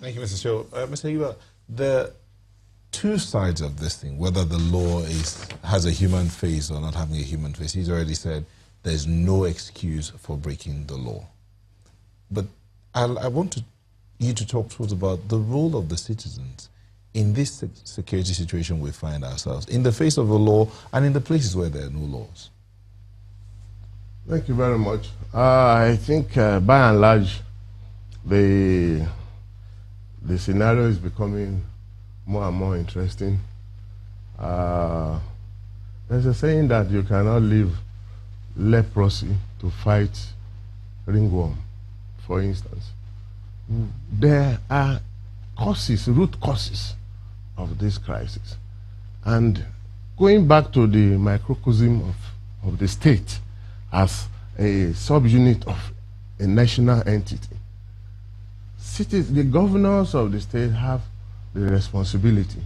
Thank you, Mr. Shaw. Mr. Ayuba, the two sides of this thing, whether the law has a human face or not having a human face, he's already said there's no excuse for breaking the law. But I want you to talk to us about the role of the citizens in this security situation we find ourselves, in the face of the law and in the places where there are no laws. Thank you very much. I think by and large, the scenario is becoming more and more interesting. There's a saying that you cannot leave leprosy to fight ringworm, for instance. There are causes, root causes of this crisis. And going back to the microcosm of the state as a subunit of a national entity, the governors of the state have the responsibility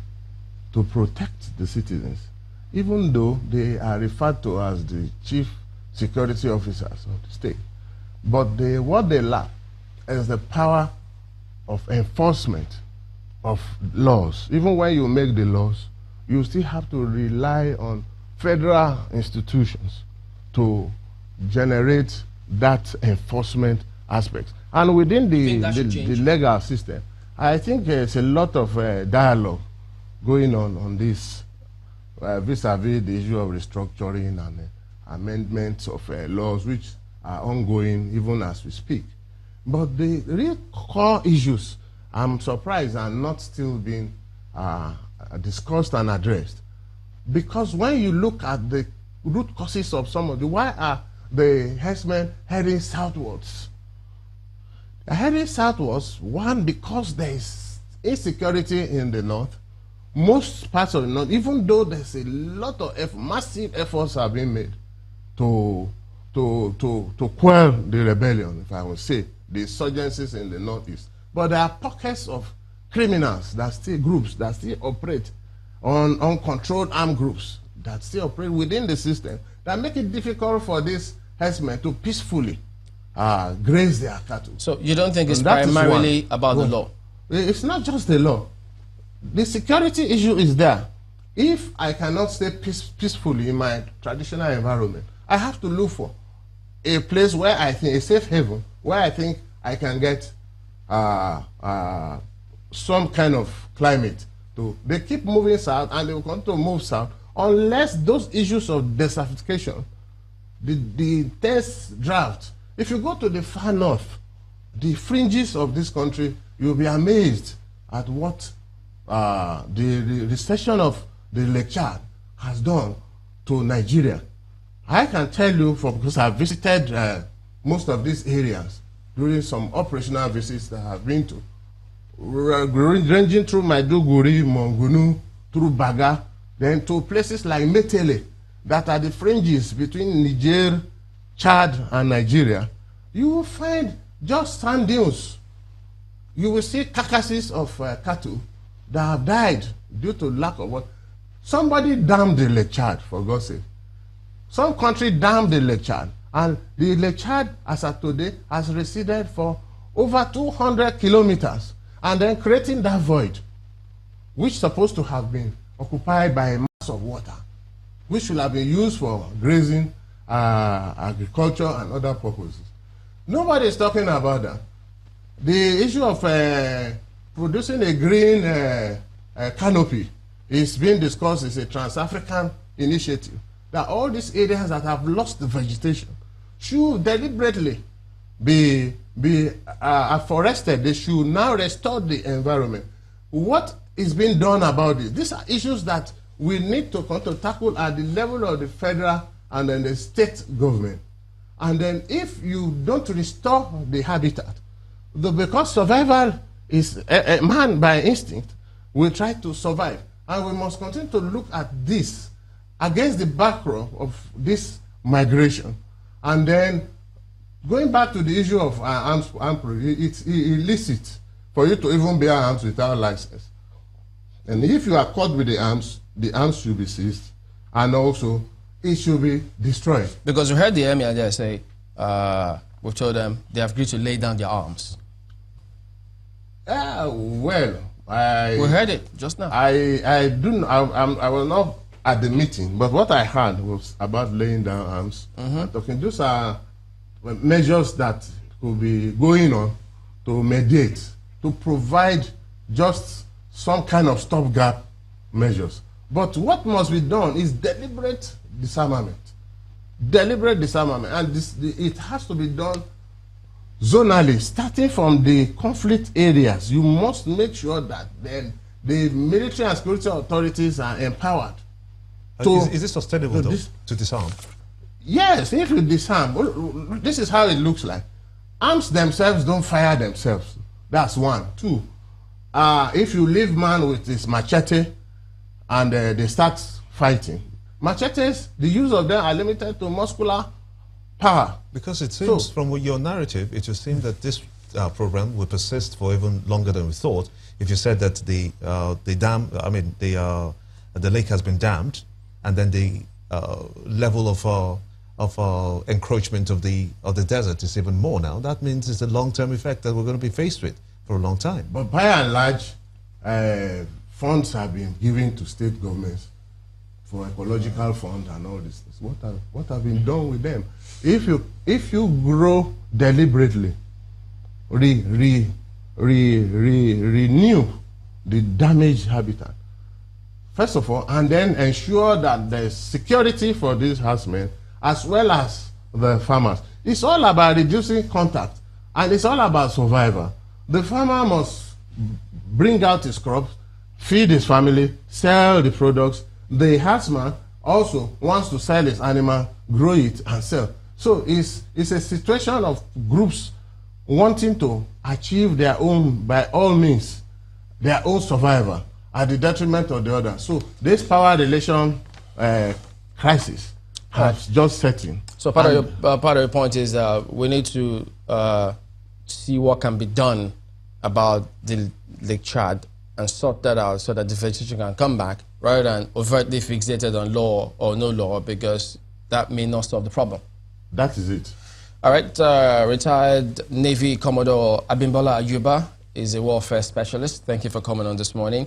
to protect the citizens, even though they are referred to as the chief security officers of the state. But what they lack is the power of enforcement of laws. Even when you make the laws, you still have to rely on federal institutions to generate that enforcement aspect. And within the legal system, I think there's a lot of dialogue going on this vis-a-vis the issue of restructuring and amendments of laws which are ongoing even as we speak. But the real core issues, I'm surprised, are not still being discussed and addressed. Because when you look at the root causes of some of why are the herdsmen heading southwards? They're heading southwards, one, because there is insecurity in the north. Most parts of the north, even though there's a lot of massive efforts are being made to quell the rebellion, if I would say, the insurgencies in the northeast. But there are pockets of criminals, groups that still operate on uncontrolled armed groups that still operate within the system that make it difficult for these herdsmen to peacefully graze their cattle. So you don't think it's primarily about the law? It's not just the law. The security issue is there. If I cannot stay peacefully in my traditional environment, I have to look for a place where I think, a safe haven, where I think I can get some kind of climate. They keep moving south and they will continue to move south unless those issues of desertification, the intense drought. If you go to the far north, the fringes of this country, you'll be amazed at what the recession of the Lake Chad has done to Nigeria. I can tell you, because I've visited most of these areas during some operational visits that I've been to, ranging through Maiduguri, Mongunu, through Baga, then to places like Metele, that are the fringes between Niger, Chad, and Nigeria. You will find just sand dunes. You will see carcasses of cattle that have died due to lack of water. Somebody dammed the Lake Chad, for God's sake. Some country dammed the Lake Chad, and the Lake Chad, as of today, has receded for over 200 kilometers, and then creating that void, which is supposed to have been occupied by a mass of water, which should have been used for grazing, agriculture, and other purposes. Nobody is talking about that. The issue of producing a green canopy is being discussed as a trans-African initiative, that all these areas that have lost the vegetation should deliberately be afforested. They should now restore the environment. What is being done about this? These are issues that we need to tackle at the level of the federal and then the state government. And then if you don't restore the habitat, because survival is a man by instinct will try to survive. And we must continue to look at this against the backdrop of this migration. And then going back to the issue of arms, it's illicit for you to even bear arms without license. And if you are caught with the arms should be seized, and also it should be destroyed. Because we heard the emir there say, we told them they have agreed to lay down their arms. Yeah, Well, We heard it just now. I was not at the meeting, but what I heard was about laying down arms. Talking. Those are measures that could be going on to mediate, to provide just some kind of stopgap measures. But what must be done is deliberate disarmament. Deliberate disarmament. And it has to be done zonally, starting from the conflict areas. You must make sure that then the military and security authorities are empowered. Is this sustainable, though, to disarm? Yes, if you disarm, this is how it looks like. Arms themselves don't fire themselves. That's one. Two, if you leave man with his machete and they start fighting, machetes, the use of them are limited to muscular power. Because it seems, from your narrative, it would seem that this program will persist for even longer than we thought. If you said that the lake has been dammed, and then the level of encroachment of the desert is even more now, that means it's a long-term effect that we're going to be faced with for a long time. But by and large, funds have been given to state governments for ecological funds and all this. What have been done with them? If you grow deliberately, renew the damaged habitat, first of all, and then ensure that there's security for these herdsmen as well as the farmers. It's all about reducing contact, and it's all about survival. The farmer must bring out his crops, feed his family, sell the products. The herdsman also wants to sell his animal, grow it, and sell. So it's a situation of groups wanting to achieve their own, by all means, their own survival at the detriment of the other. So this power relation crisis has just set in. So part of your point is we need to see what can be done about the Lake Chad and sort that out so that the vegetation can come back rather than overtly fixated on law or no law, because that may not solve the problem. That is it. All right, retired Navy Commodore Abimbola Ayuba is a welfare specialist. Thank you for coming on this morning.